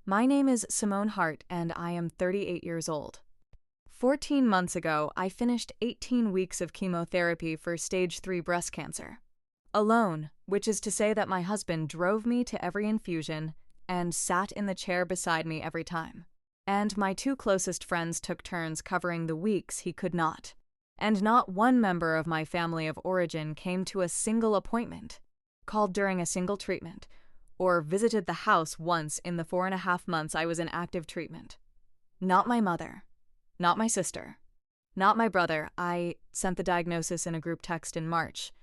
My name is Simone Hart, and I am 38 years old. 14 months ago, I finished 18 weeks of chemotherapy for stage 3 breast cancer. Alone, which is to say that my husband drove me to every infusion and sat in the chair beside me every time. And my two closest friends took turns covering the weeks he could not. And not one member of my family of origin came to a single appointment, called during a single treatment, or visited the house once in the 4.5 months I was in active treatment. Not my mother. Not my sister. Not my brother. I sent the diagnosis in a group text in March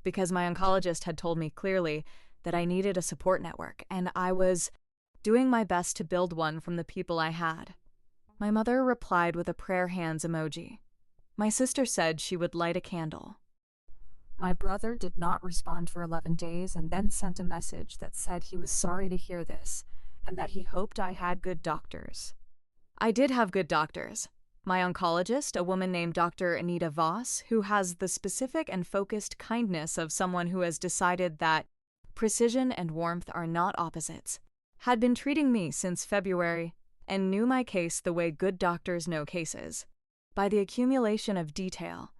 because my oncologist had told me clearly that I needed a support network, and I was doing my best to build one from the people I had. My mother replied with a prayer hands emoji. My sister said she would light a candle. My brother did not respond for 11 days and then sent a message that said he was sorry to hear this and that he hoped I had good doctors. I did have good doctors. My oncologist, a woman named Dr. Anita Voss, who has the specific and focused kindness of someone who has decided that precision and warmth are not opposites, had been treating me since February and knew my case the way good doctors know cases, by the accumulation of detail,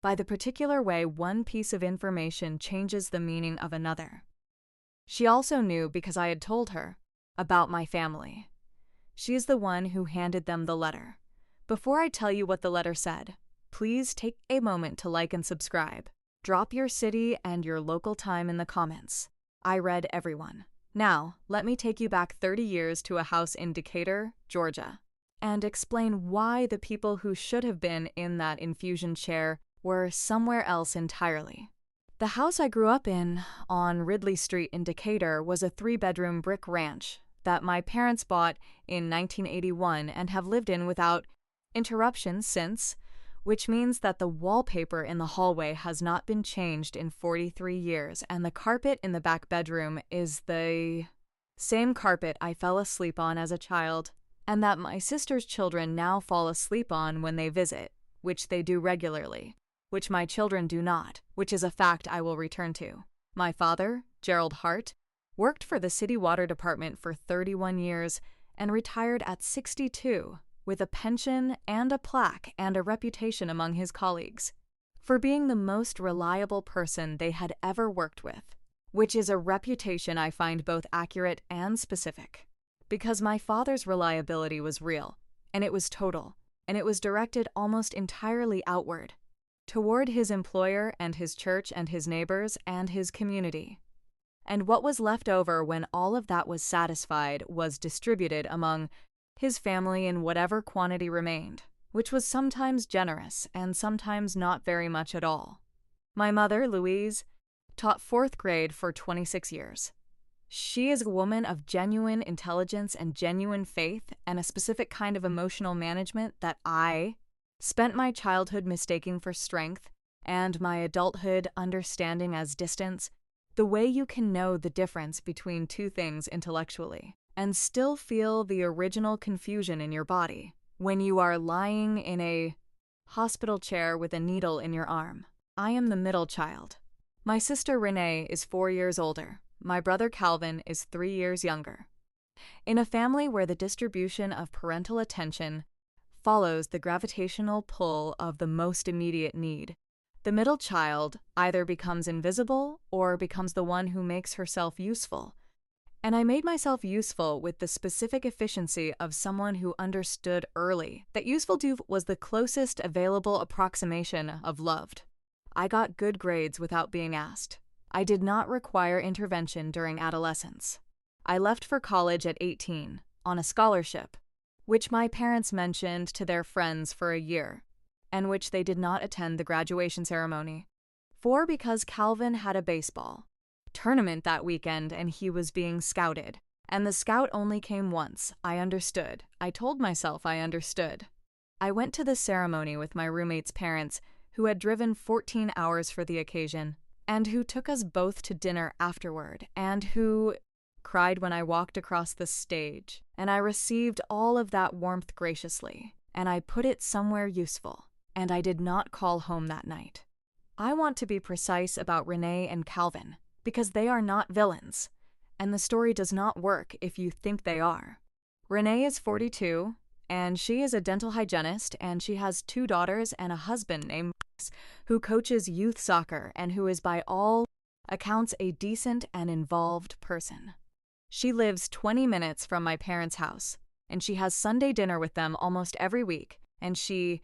by the particular way one piece of information changes the meaning of another. She also knew because I had told her about my family. She is the one who handed them the letter. Before I tell you what the letter said, please take a moment to like and subscribe. Drop your city and your local time in the comments. I read everyone. Now, let me take you back 30 years to a house in Decatur, Georgia, and explain why the people who should have been in that infusion chair were somewhere else entirely. The house I grew up in on Ridley Street in Decatur was a 3-bedroom brick ranch that my parents bought in 1981 and have lived in without interruption since, which means that the wallpaper in the hallway has not been changed in 43 years, and the carpet in the back bedroom is the same carpet I fell asleep on as a child, and that my sister's children now fall asleep on when they visit, which they do regularly, which my children do not, which is a fact I will return to. My father, Gerald Hart, worked for the city water department for 31 years and retired at 62, with a pension and a plaque and a reputation among his colleagues for being the most reliable person they had ever worked with, which is a reputation I find both accurate and specific, because my father's reliability was real, and it was total, and it was directed almost entirely outward, toward his employer and his church and his neighbors and his community. And what was left over when all of that was satisfied was distributed among his family in whatever quantity remained, which was sometimes generous and sometimes not very much at all. My mother, Louise, taught 4th grade for 26 years. She is a woman of genuine intelligence and genuine faith and a specific kind of emotional management that I spent my childhood mistaking for strength and my adulthood understanding as distance, the way you can know the difference between two things intellectually and still feel the original confusion in your body when you are lying in a hospital chair with a needle in your arm. I am the middle child. My sister Renee is 4 years older. My brother Calvin is 3 years younger. In a family where the distribution of parental attention follows the gravitational pull of the most immediate need, the middle child either becomes invisible or becomes the one who makes herself useful. And I made myself useful with the specific efficiency of someone who understood early that useful to was the closest available approximation of loved. I got good grades without being asked. I did not require intervention during adolescence. I left for college at 18 on a scholarship, which my parents mentioned to their friends for a year, and which they did not attend the graduation ceremony. Because Calvin had a baseball tournament that weekend and he was being scouted. And the scout only came once. I understood. I told myself I understood. I went to the ceremony with my roommate's parents, who had driven 14 hours for the occasion, and who took us both to dinner afterward, and who cried when I walked across the stage. And I received all of that warmth graciously, and I put it somewhere useful, and I did not call home that night. I want to be precise about Renee and Calvin, because they are not villains, and the story does not work if you think they are. Renee is 42, and she is a dental hygienist, and she has 2 daughters and a husband named Max, who coaches youth soccer and who is by all accounts a decent and involved person. She lives 20 minutes from my parents' house, and she has Sunday dinner with them almost every week, and she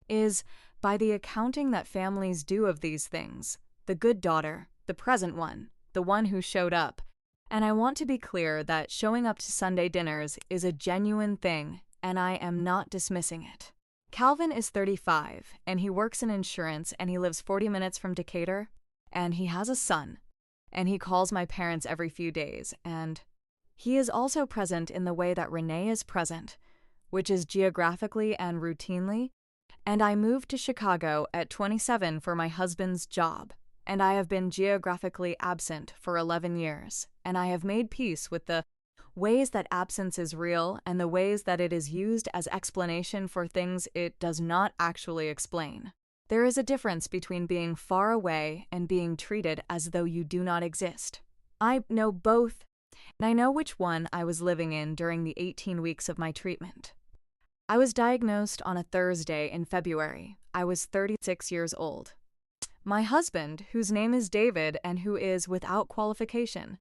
is, by the accounting that families do of these things, the good daughter, the present one, the one who showed up. And I want to be clear that showing up to Sunday dinners is a genuine thing, and I am not dismissing it. Calvin is 35, and he works in insurance, and he lives 40 minutes from Decatur, and he has a son, and he calls my parents every few days, and he is also present in the way that Renee is present, which is geographically and routinely, and I moved to Chicago at 27 for my husband's job, and I have been geographically absent for 11 years, and I have made peace with the ways that absence is real and the ways that it is used as explanation for things it does not actually explain. There is a difference between being far away and being treated as though you do not exist. I know both, and I know which one I was living in during the 18 weeks of my treatment. I was diagnosed on a Thursday in February. I was 36 years old. My husband, whose name is David and who is, without qualification,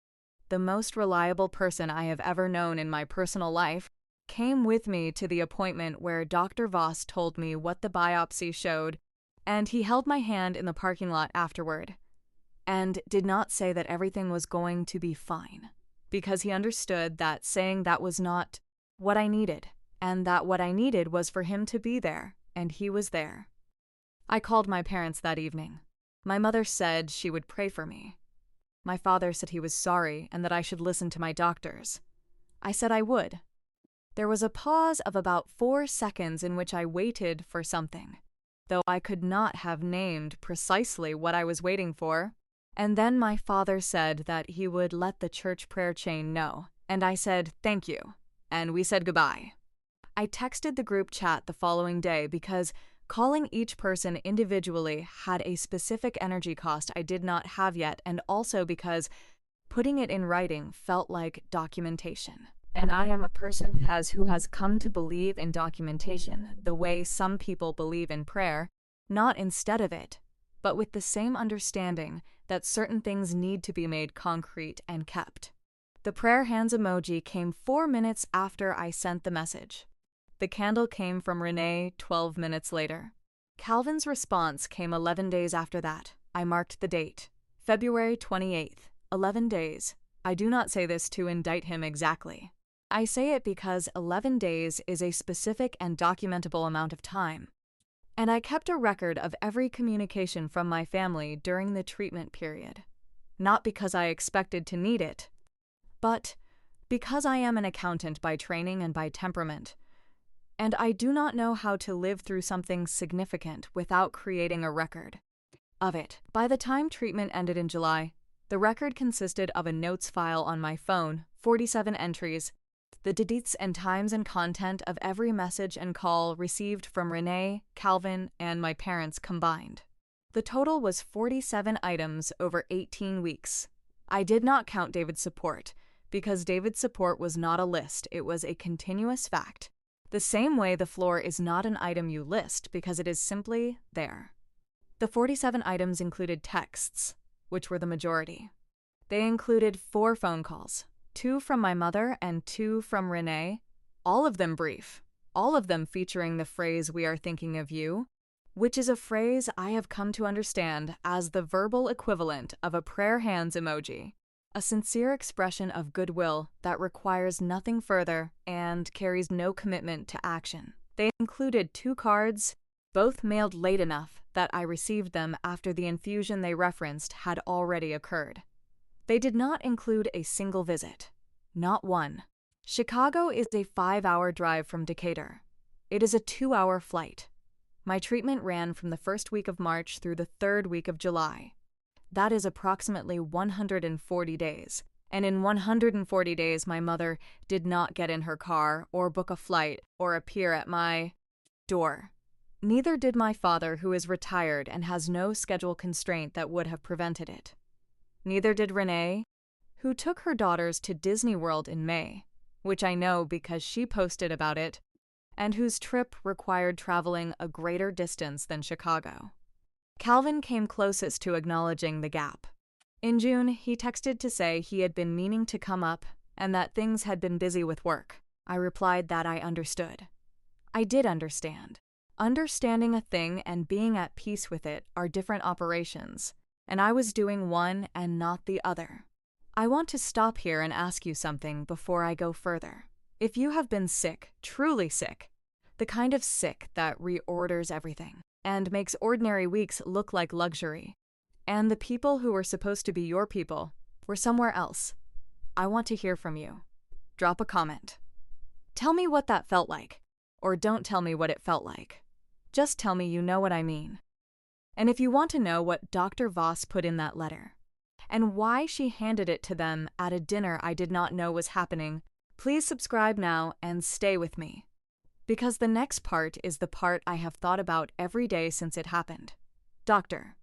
the most reliable person I have ever known in my personal life, came with me to the appointment where Dr. Voss told me what the biopsy showed, and he held my hand in the parking lot afterward, and did not say that everything was going to be fine, because he understood that saying that was not what I needed, and that what I needed was for him to be there, and he was there. I called my parents that evening. My mother said she would pray for me. My father said he was sorry and that I should listen to my doctors. I said I would. There was a pause of about 4 seconds in which I waited for something, though I could not have named precisely what I was waiting for. And then my father said that he would let the church prayer chain know, and I said thank you, and we said goodbye. I texted the group chat the following day because calling each person individually had a specific energy cost I did not have yet, and also because putting it in writing felt like documentation. And I am a person who has come to believe in documentation the way some people believe in prayer, not instead of it, but with the same understanding that certain things need to be made concrete and kept. The prayer hands emoji came 4 minutes after I sent the message. The candle came from Renee 12 minutes later. Calvin's response came 11 days after that. I marked the date. February 28th. 11 days. I do not say this to indict him exactly. I say it because 11 days is a specific and documentable amount of time. And I kept a record of every communication from my family during the treatment period. Not because I expected to need it, but because I am an accountant by training and by temperament. And I do not know how to live through something significant without creating a record of it. By the time treatment ended in July, the record consisted of a notes file on my phone, 47 entries, the dates and times and content of every message and call received from Renee, Calvin, and my parents combined. The total was 47 items over 18 weeks. I did not count David's support, because David's support was not a list, it was a continuous fact. The same way the floor is not an item you list because it is simply there. The 47 items included texts, which were the majority. They included 4 phone calls, 2 from my mother and 2 from Renee, all of them brief, all of them featuring the phrase "we are thinking of you," which is a phrase I have come to understand as the verbal equivalent of a prayer hands emoji. A sincere expression of goodwill that requires nothing further and carries no commitment to action. They included 2 cards, both mailed late enough that I received them after the infusion they referenced had already occurred. They did not include a single visit. Not one. Chicago is a 5-hour drive from Decatur. It is a 2-hour flight. My treatment ran from the first week of March through the 3rd week of July. That is approximately 140 days, and in 140 days my mother did not get in her car or book a flight or appear at my door. Neither did my father, who is retired and has no schedule constraint that would have prevented it. Neither did Renee, who took her daughters to Disney World in May. which I know because she posted about it, and whose trip required traveling a greater distance than Chicago. Calvin came closest to acknowledging the gap. In June, he texted to say he had been meaning to come up and that things had been busy with work. I replied that I understood. I did understand. Understanding a thing and being at peace with it are different operations, and I was doing one and not the other. I want to stop here and ask you something before I go further. If you have been sick, truly sick, the kind of sick that reorders everything and makes ordinary weeks look like luxury, and the people who were supposed to be your people were somewhere else, I want to hear from you. Drop a comment. Tell me what that felt like, or don't tell me what it felt like. Just tell me you know what I mean. And if you want to know what Dr. Voss put in that letter, and why she handed it to them at a dinner I did not know was happening, please subscribe now and stay with me. Because the next part is the part I have thought about every day since it happened. Dr.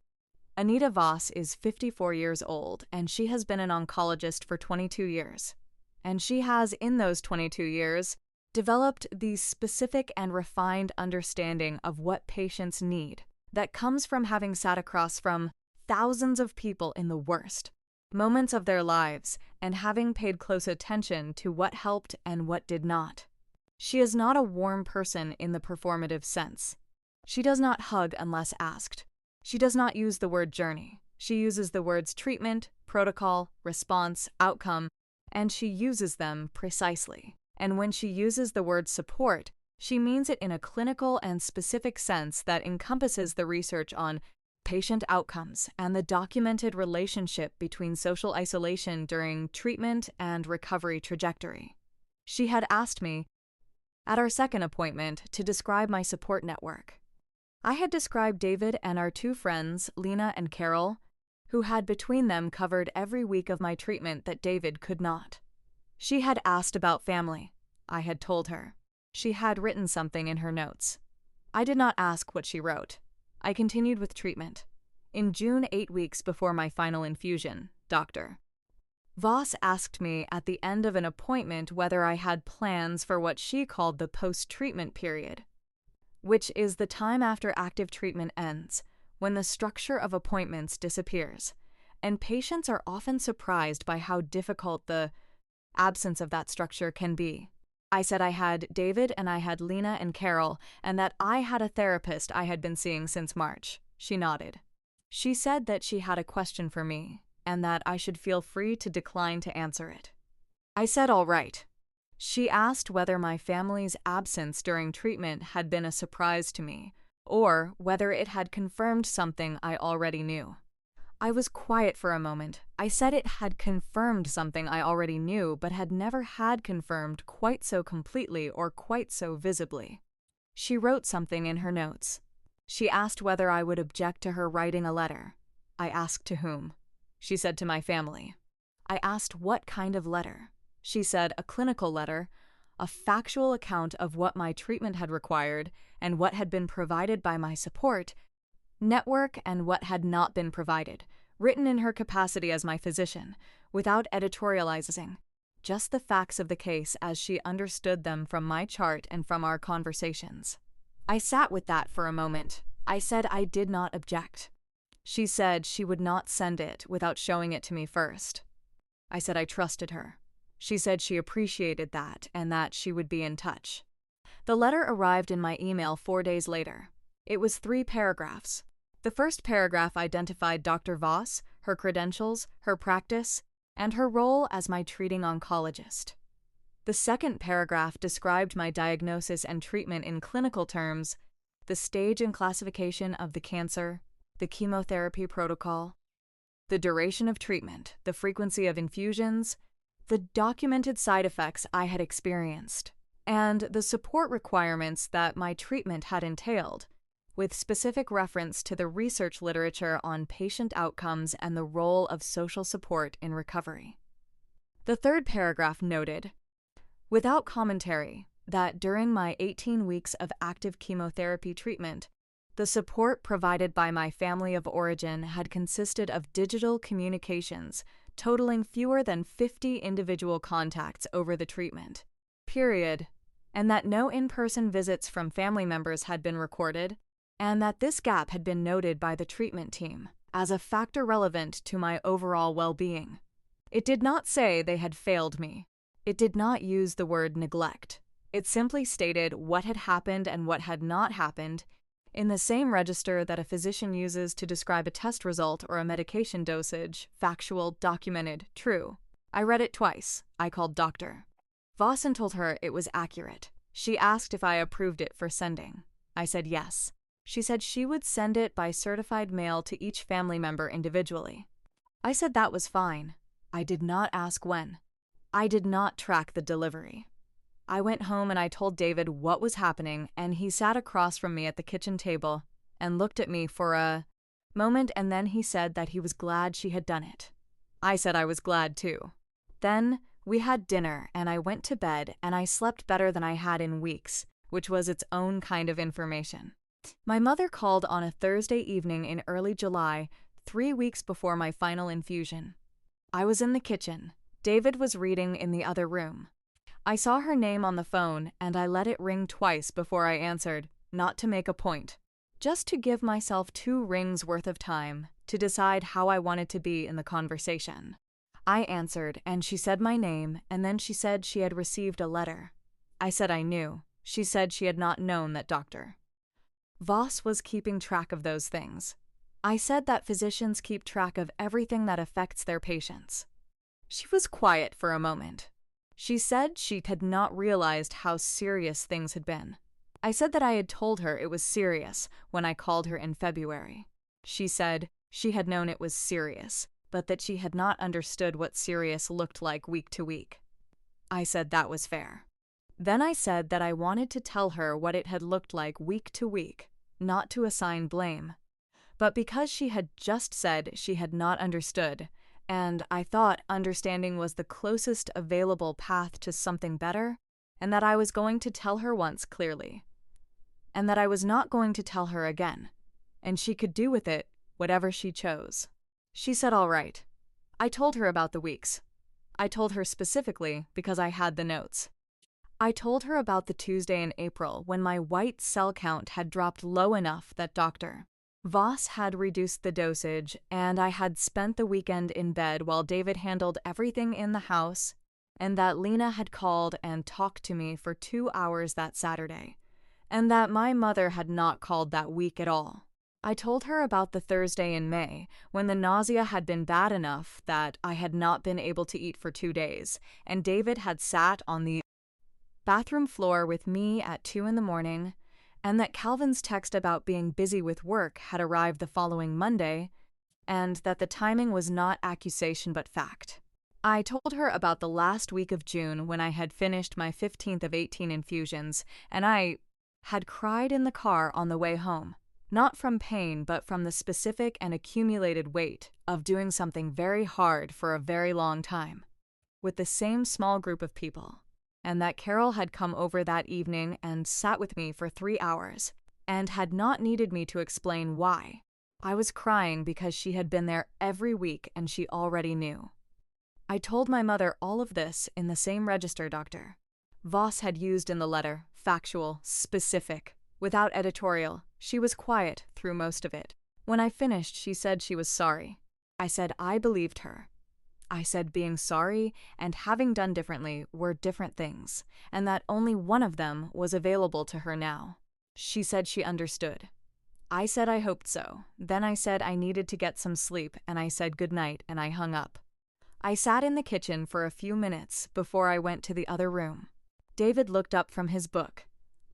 Anita Voss is 54 years old, and she has been an oncologist for 22 years. And she has, in those 22 years, developed the specific and refined understanding of what patients need that comes from having sat across from thousands of people in the worst moments of their lives and having paid close attention to what helped and what did not. She is not a warm person in the performative sense. She does not hug unless asked. She does not use the word journey. She uses the words treatment, protocol, response, outcome, and she uses them precisely. And when she uses the word support, she means it in a clinical and specific sense that encompasses the research on patient outcomes and the documented relationship between social isolation during treatment and recovery trajectory. She had asked me, at our second appointment, to describe my support network. I had described David and our two friends, Lena and Carol, who had between them covered every week of my treatment that David could not. She had asked about family. I had told her. She had written something in her notes. I did not ask what she wrote. I continued with treatment. In June, 8 weeks before my final infusion, Dr. Voss asked me at the end of an appointment whether I had plans for what she called the post-treatment period, which is the time after active treatment ends, when the structure of appointments disappears, and patients are often surprised by how difficult the absence of that structure can be. I said I had David and I had Lena and Carol, and that I had a therapist I had been seeing since March. She nodded. She said that she had a question for me, and that I should feel free to decline to answer it. I said all right. She asked whether my family's absence during treatment had been a surprise to me, or whether it had confirmed something I already knew. I was quiet for a moment. I said it had confirmed something I already knew, but had never had confirmed quite so completely or quite so visibly. She wrote something in her notes. She asked whether I would object to her writing a letter. I asked to whom. She said to my family. I asked what kind of letter. She said a clinical letter, a factual account of what my treatment had required and what had been provided by my support network and what had not been provided, written in her capacity as my physician, without editorializing, just the facts of the case as she understood them from my chart and from our conversations. I sat with that for a moment. I said I did not object. She said she would not send it without showing it to me first. I said I trusted her. She said she appreciated that and that she would be in touch. The letter arrived in my email 4 days later. It was 3 paragraphs. The first paragraph identified Dr. Voss, her credentials, her practice, and her role as my treating oncologist. The second paragraph described my diagnosis and treatment in clinical terms, the stage and classification of the cancer, the chemotherapy protocol, the duration of treatment, the frequency of infusions, the documented side effects I had experienced, and the support requirements that my treatment had entailed, with specific reference to the research literature on patient outcomes and the role of social support in recovery. The third paragraph noted, without commentary, that during my 18 weeks of active chemotherapy treatment, the support provided by my family of origin had consisted of digital communications totaling fewer than 50 individual contacts over the treatment, period, and that no in-person visits from family members had been recorded, and that this gap had been noted by the treatment team as a factor relevant to my overall well-being. It did not say they had failed me. It did not use the word neglect. It simply stated what had happened and what had not happened in the same register that a physician uses to describe a test result or a medication dosage: factual, documented, true. I read it twice. I called doctor Voss and told her it was accurate. She asked if I approved it for sending. I said yes. She said she would send it by certified mail to each family member individually. I said that was fine. I did not ask when. I did not track the delivery. I went home and I told David what was happening, and he sat across from me at the kitchen table and looked at me for a moment, and then he said that he was glad she had done it. I said I was glad too. Then we had dinner and I went to bed, and I slept better than I had in weeks, which was its own kind of information. My mother called on a Thursday evening in early July, 3 weeks before my final infusion. I was in the kitchen. David was reading in the other room. I saw her name on the phone, and I let it ring twice before I answered, not to make a point, just to give myself 2 rings worth of time to decide how I wanted to be in the conversation. I answered, and she said my name, and then she said she had received a letter. I said I knew. She said she had not known that Dr. Voss was keeping track of those things. I said that physicians keep track of everything that affects their patients. She was quiet for a moment. She said she had not realized how serious things had been. I said that I had told her it was serious when I called her in February. She said she had known it was serious, but that she had not understood what serious looked like week to week. I said that was fair. Then I said that I wanted to tell her what it had looked like week to week, not to assign blame. But because she had just said she had not understood, and I thought understanding was the closest available path to something better, and that I was going to tell her once clearly, and that I was not going to tell her again, and she could do with it whatever she chose. She said all right. I told her about the weeks. I told her specifically because I had the notes. I told her about the Tuesday in April when my white cell count had dropped low enough that Dr. Voss had reduced the dosage, and I had spent the weekend in bed while David handled everything in the house, and that Lena had called and talked to me for 2 hours that Saturday, and that my mother had not called that week at all. I told her about the Thursday in May when the nausea had been bad enough that I had not been able to eat for 2 days, and David had sat on the bathroom floor with me at 2 in the morning, and that Calvin's text about being busy with work had arrived the following Monday, and that the timing was not accusation but fact. I told her about the last week of June when I had finished my 15th of 18 infusions, and I had cried in the car on the way home, not from pain but from the specific and accumulated weight of doing something very hard for a very long time, with the same small group of people. And that Carol had come over that evening and sat with me for 3 hours, and had not needed me to explain why. I was crying because she had been there every week and she already knew. I told my mother all of this in the same register Dr. Voss had used in the letter, factual, specific, without editorial. She was quiet through most of it. When I finished, she said she was sorry. I said I believed her. I said being sorry and having done differently were different things, and that only one of them was available to her now. She said she understood. I said I hoped so. Then I said I needed to get some sleep, and I said good night, and I hung up. I sat in the kitchen for a few minutes before I went to the other room. David looked up from his book.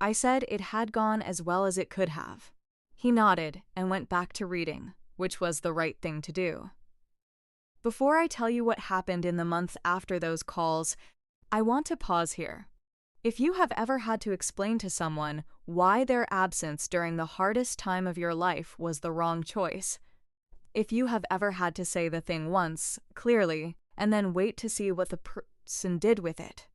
I said it had gone as well as it could have. He nodded and went back to reading, which was the right thing to do. Before I tell you what happened in the months after those calls, I want to pause here. If you have ever had to explain to someone why their absence during the hardest time of your life was the wrong choice, if you have ever had to say the thing once, clearly, and then wait to see what the person did with it,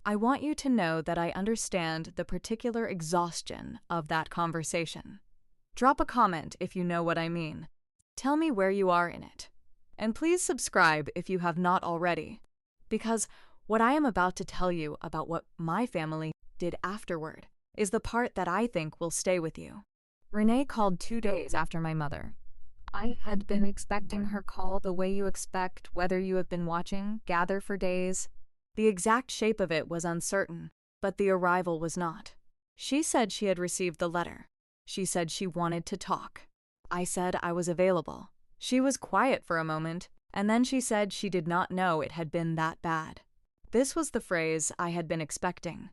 I want you to know that I understand the particular exhaustion of that conversation. Drop a comment if you know what I mean. Tell me where you are in it. And please subscribe if you have not already, because What I am about to tell you about what my family did afterward is the part that I think will stay with you. Renee called 2 days after my mother. I had been expecting her call the way you expect whether you have been watching Gather for days. The exact shape of it was uncertain, but the arrival was not. She said she had received the letter. She said she wanted to talk. I said I was available. She was quiet for a moment, and then she said she did not know it had been that bad. This was the phrase I had been expecting,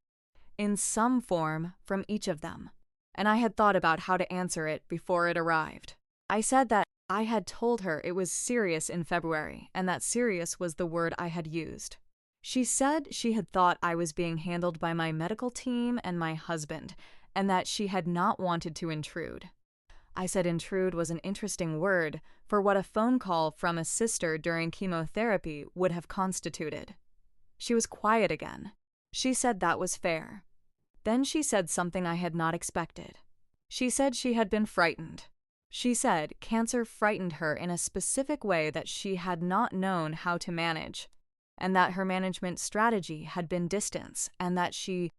in some form from each of them, and I had thought about how to answer it before it arrived. I said that I had told her it was serious in February, and that serious was the word I had used. She said she had thought I was being handled by my medical team and my husband, and that she had not wanted to intrude. I said intrude was an interesting word for what a phone call from a sister during chemotherapy would have constituted. She was quiet again. She said that was fair. Then she said something I had not expected. She said she had been frightened. She said cancer frightened her in a specific way that she had not known how to manage, and that her management strategy had been distance, and that she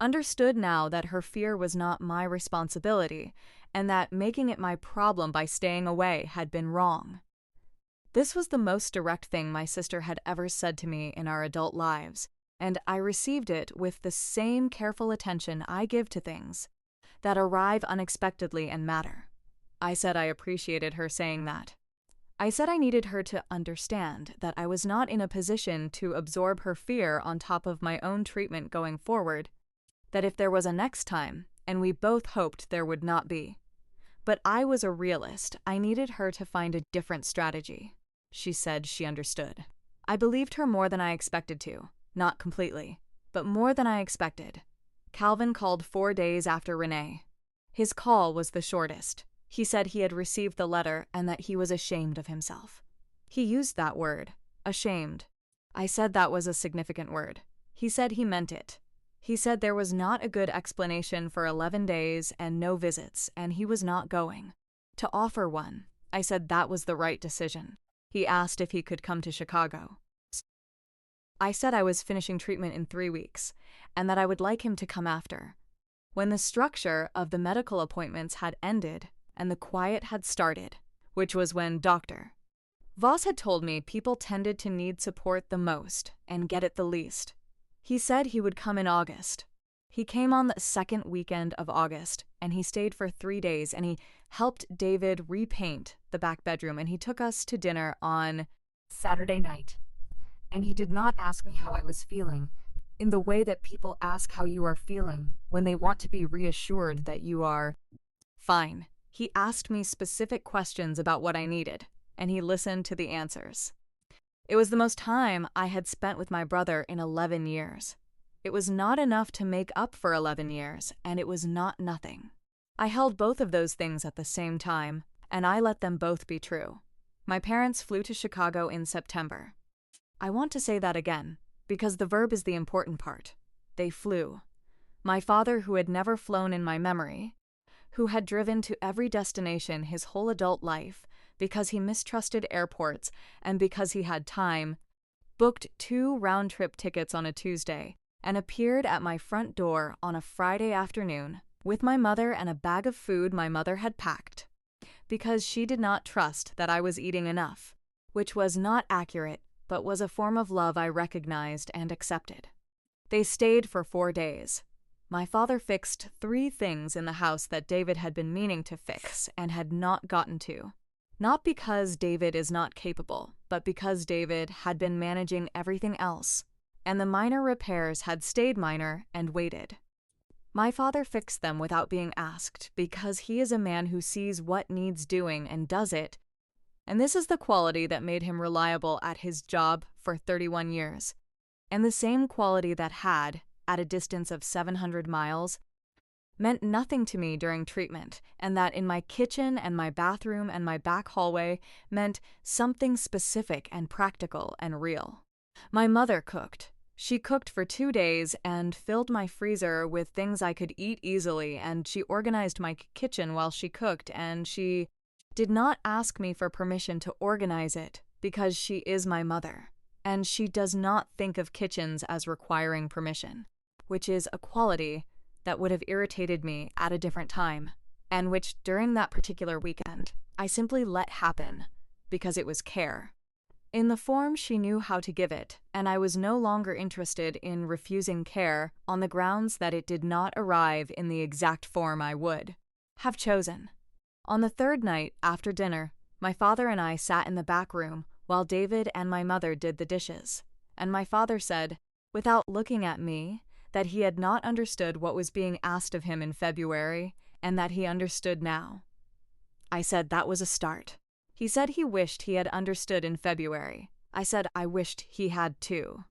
understood now that her fear was not my responsibility, and that making it my problem by staying away had been wrong. This was the most direct thing my sister had ever said to me in our adult lives, and I received it with the same careful attention I give to things that arrive unexpectedly and matter. I said I appreciated her saying that. I said I needed her to understand that I was not in a position to absorb her fear on top of my own treatment going forward, that if there was a next time, and we both hoped there would not be. But I was a realist. I needed her to find a different strategy. She said she understood. I believed her more than I expected to. Not completely, but more than I expected. Calvin called 4 days after Renee. His call was the shortest. He said he had received the letter and that he was ashamed of himself. He used that word, ashamed. I said that was a significant word. He said he meant it. He said there was not a good explanation for 11 days and no visits, and he was not going to offer one. I said that was the right decision. He asked if he could come to Chicago. I said I was finishing treatment in 3 weeks, and that I would like him to come after. When the structure of the medical appointments had ended, and the quiet had started, which was when Dr. Voss had told me people tended to need support the most and get it the least. He said he would come in August. He came on the second weekend of August, and he stayed for 3 days, and he helped David repaint the back bedroom, and he took us to dinner on Saturday night. And he did not ask me how I was feeling, in the way that people ask how you are feeling when they want to be reassured that you are fine. He asked me specific questions about what I needed, and he listened to the answers. It was the most time I had spent with my brother in 11 years. It was not enough to make up for 11 years, and it was not nothing. I held both of those things at the same time, and I let them both be true. My parents flew to Chicago in September. I want to say that again, because the verb is the important part. They flew. My father, who had never flown in my memory, who had driven to every destination his whole adult life because he mistrusted airports and because he had time, booked 2 round-trip tickets on a Tuesday and appeared at my front door on a Friday afternoon with my mother and a bag of food my mother had packed, because she did not trust that I was eating enough, which was not accurate but was a form of love I recognized and accepted. They stayed for 4 days. My father fixed 3 things in the house that David had been meaning to fix and had not gotten to. Not because David is not capable, but because David had been managing everything else, and the minor repairs had stayed minor and waited. My father fixed them without being asked because he is a man who sees what needs doing and does it, and this is the quality that made him reliable at his job for 31 years, and the same quality that had, at a distance of 700 miles, meant nothing to me during treatment, and that in my kitchen and my bathroom and my back hallway meant something specific and practical and real. My mother cooked. She cooked for 2 days and filled my freezer with things I could eat easily, and she organized my kitchen while she cooked, and she did not ask me for permission to organize it because she is my mother. and she does not think of kitchens as requiring permission, which is a quality that would have irritated me at a different time, and which during that particular weekend, I simply let happen because it was care. In the form she knew how to give it, and I was no longer interested in refusing care on the grounds that it did not arrive in the exact form I would have chosen. On the third night, after dinner, my father and I sat in the back room while David and my mother did the dishes, and my father said, without looking at me, that he had not understood what was being asked of him in February, and that he understood now. I said that was a start. He said he wished he had understood in February. I said I wished he had too.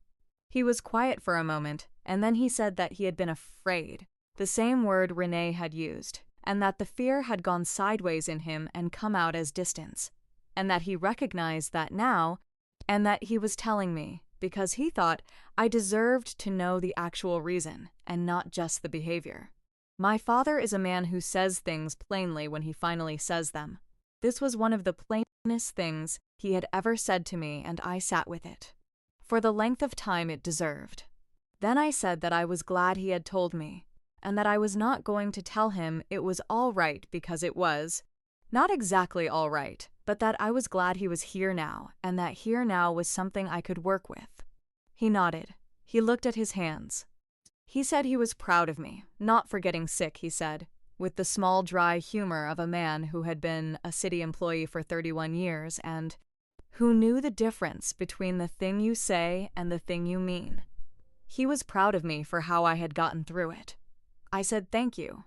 He was quiet for a moment, and then he said that he had been afraid, the same word Renee had used, and that the fear had gone sideways in him and come out as distance, and that he recognized that now, and that he was telling me, because he thought I deserved to know the actual reason, and not just the behavior. My father is a man who says things plainly when he finally says them. This was one of the plainest things he had ever said to me, and I sat with it for the length of time it deserved. Then I said that I was glad he had told me, and that I was not going to tell him it was all right because it was not exactly all right, but that I was glad he was here now, and that here now was something I could work with. He nodded. He looked at his hands. He said he was proud of me, not for getting sick, he said, with the small, dry humor of a man who had been a city employee for 31 years and who knew the difference between the thing you say and the thing you mean. He was proud of me for how I had gotten through it. I said thank you.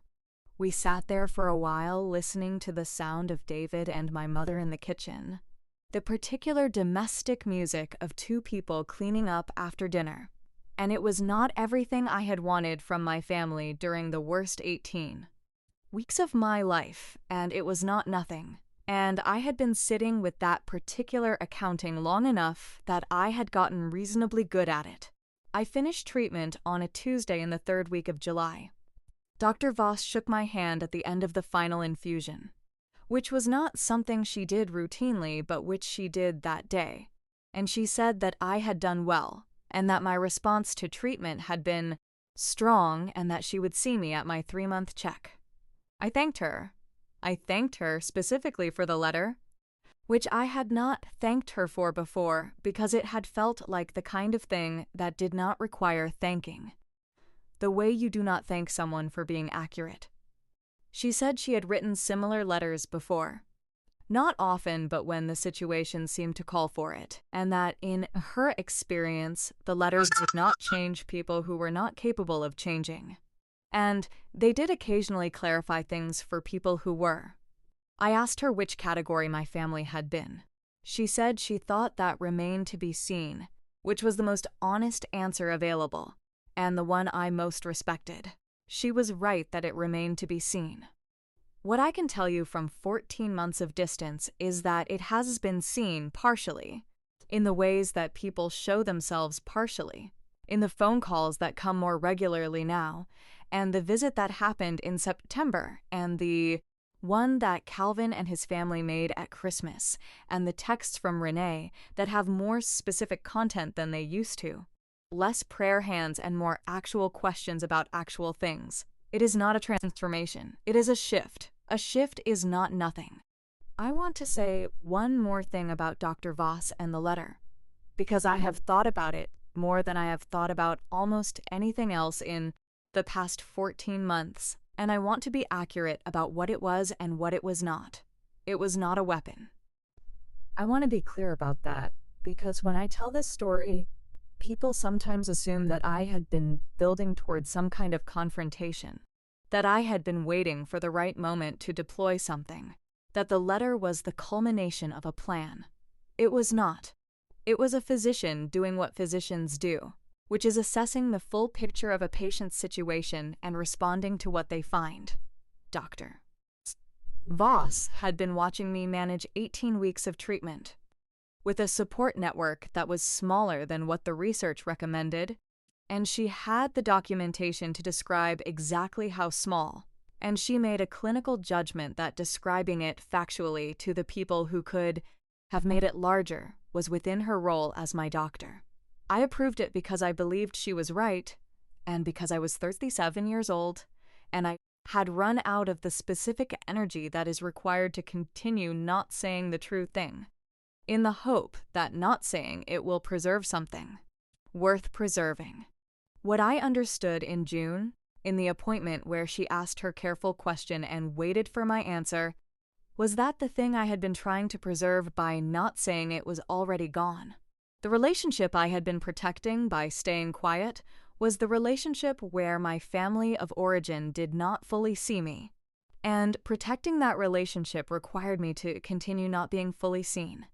We sat there for a while listening to the sound of David and my mother in the kitchen, the particular domestic music of two people cleaning up after dinner. And it was not everything I had wanted from my family during the worst 18 weeks of my life, and it was not nothing. And I had been sitting with that particular accounting long enough that I had gotten reasonably good at it. I finished treatment on a Tuesday in the third week of July. Dr. Voss shook my hand at the end of the final infusion, which was not something she did routinely, but which she did that day. And she said that I had done well, and that my response to treatment had been strong, and that she would see me at my 3-month check. I thanked her. I thanked her specifically for the letter, which I had not thanked her for before because it had felt like the kind of thing that did not require thanking. The way you do not thank someone for being accurate. She said she had written similar letters before. Not often, but when the situation seemed to call for it, and that in her experience, the letters did not change people who were not capable of changing. And they did occasionally clarify things for people who were. I asked her which category my family had been. She said she thought that remained to be seen, which was the most honest answer available, and the one I most respected. She was right that it remained to be seen. What I can tell you from 14 months of distance is that it has been seen partially, in the ways that people show themselves partially, in the phone calls that come more regularly now, and the visit that happened in September, and the one that Calvin and his family made at Christmas, and the texts from Renee that have more specific content than they used to. Less prayer hands and more actual questions about actual things. It is not a transformation. It is a shift. A shift is not nothing. I want to say one more thing about Dr. Voss and the letter, because I have thought about it more than I have thought about almost anything else in the past 14 months, and I want to be accurate about what it was and what it was not. It was not a weapon. I want to be clear about that, because when I tell this story, people sometimes assume that I had been building towards some kind of confrontation, that I had been waiting for the right moment to deploy something, that the letter was the culmination of a plan. It was not. It was a physician doing what physicians do, which is assessing the full picture of a patient's situation and responding to what they find. Dr. Voss had been watching me manage 18 weeks of treatment, with a support network that was smaller than what the research recommended, and she had the documentation to describe exactly how small, and she made a clinical judgment that describing it factually to the people who could have made it larger was within her role as my doctor. I approved it because I believed she was right, and because I was 37 years old, and I had run out of the specific energy that is required to continue not saying the true thing, in the hope that not saying it will preserve something worth preserving. What I understood in June, in the appointment where she asked her careful question and waited for my answer, was that the thing I had been trying to preserve by not saying it was already gone. The relationship I had been protecting by staying quiet was the relationship where my family of origin did not fully see me, and protecting that relationship required me to continue not being fully seen.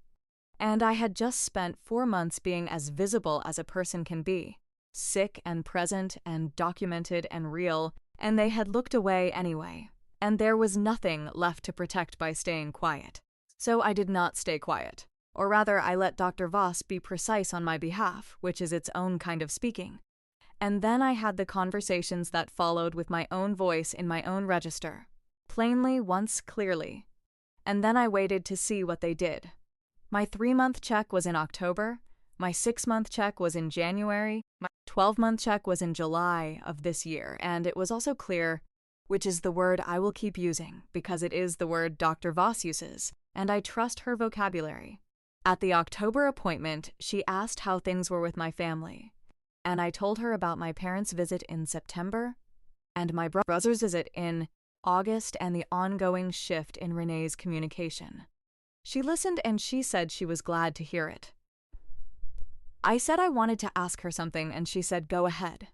And I had just spent 4 months being as visible as a person can be, sick and present and documented and real, and they had looked away anyway, and there was nothing left to protect by staying quiet. So I did not stay quiet. Or rather, I let Dr. Voss be precise on my behalf, which is its own kind of speaking. And then I had the conversations that followed with my own voice in my own register, plainly once clearly. And then I waited to see what they did. My 3-month check was in October, my 6-month check was in January, my 12-month check was in July of this year, and it was also clear, which is the word I will keep using because it is the word Dr. Voss uses, and I trust her vocabulary. At the October appointment, she asked how things were with my family, and I told her about my parents' visit in September and my brother's visit in August and the ongoing shift in Renee's communication. She listened and she said she was glad to hear it. I said I wanted to ask her something and she said go ahead.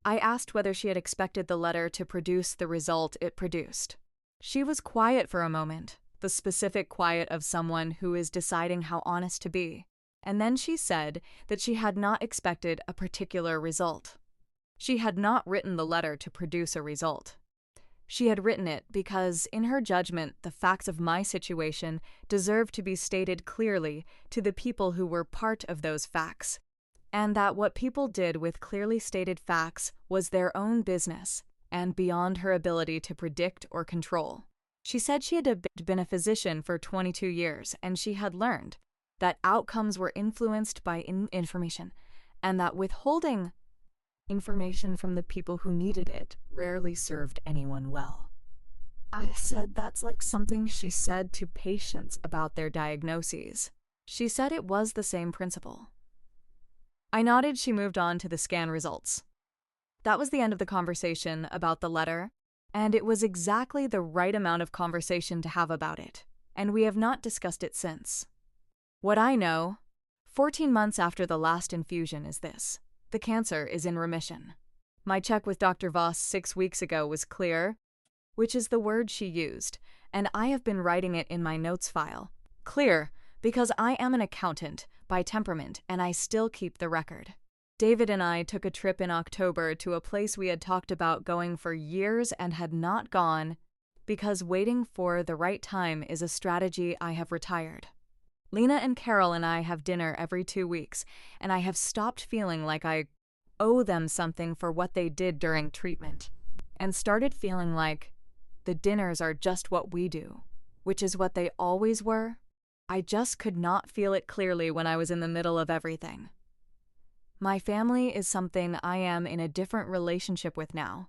I asked whether she had expected the letter to produce the result it produced. She was quiet for a moment, the specific quiet of someone who is deciding how honest to be, and then she said that she had not expected a particular result. She had not written the letter to produce a result. She had written it because, in her judgment, the facts of my situation deserved to be stated clearly to the people who were part of those facts, and that what people did with clearly stated facts was their own business and beyond her ability to predict or control. She said she had been a physician for 22 years, and she had learned that outcomes were influenced by information, and that withholding information from the people who needed it rarely served anyone well. I said that's like something she said to patients about their diagnoses. She said it was the same principle. I nodded. She moved on to the scan results. That was the end of the conversation about the letter, and it was exactly the right amount of conversation to have about it, and we have not discussed it since. What I know, 14 months after the last infusion, is this. The cancer is in remission. My check with Dr. Voss 6 weeks ago was clear, which is the word she used, and I have been writing it in my notes file. Clear, because I am an accountant by temperament and I still keep the record. David and I took a trip in October to a place we had talked about going for years and had not gone because waiting for the right time is a strategy I have retired. Lena and Carol and I have dinner every 2 weeks, and I have stopped feeling like I owe them something for what they did during treatment, and started feeling like the dinners are just what we do, which is what they always were. I just could not feel it clearly when I was in the middle of everything. My family is something I am in a different relationship with now.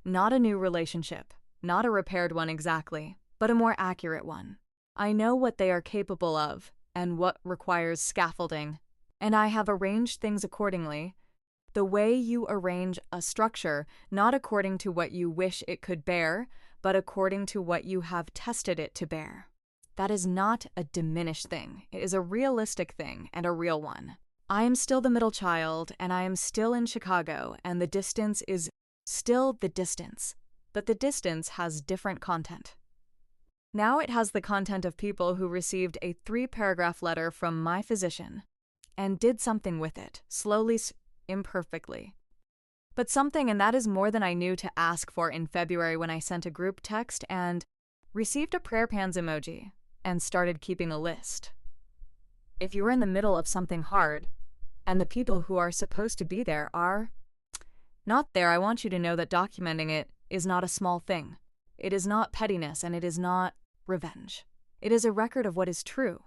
Not a new relationship, not a repaired one exactly, but a more accurate one. I know what they are capable of, and what requires scaffolding, and I have arranged things accordingly, the way you arrange a structure, not according to what you wish it could bear, but according to what you have tested it to bear. That is not a diminished thing. It is a realistic thing, and a real one. I am still the middle child, and I am still in Chicago, and the distance is still the distance, but the distance has different content. Now it has the content of people who received a 3-paragraph letter from my physician and did something with it, slowly, imperfectly. But something, and that is more than I knew to ask for in February when I sent a group text and received a prayer pans emoji and started keeping a list. If you are in the middle of something hard, and the people who are supposed to be there are not there, I want you to know that documenting it is not a small thing. It is not pettiness, and it is not revenge. It is a record of what is true.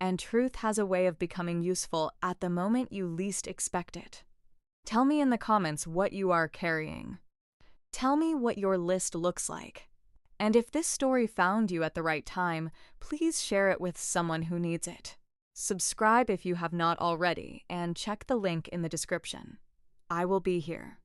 and truth has a way of becoming useful at the moment you least expect it. Tell me in the comments what you are carrying. Tell me what your list looks like. And if this story found you at the right time, please share it with someone who needs it. Subscribe if you have not already, and check the link in the description. I will be here.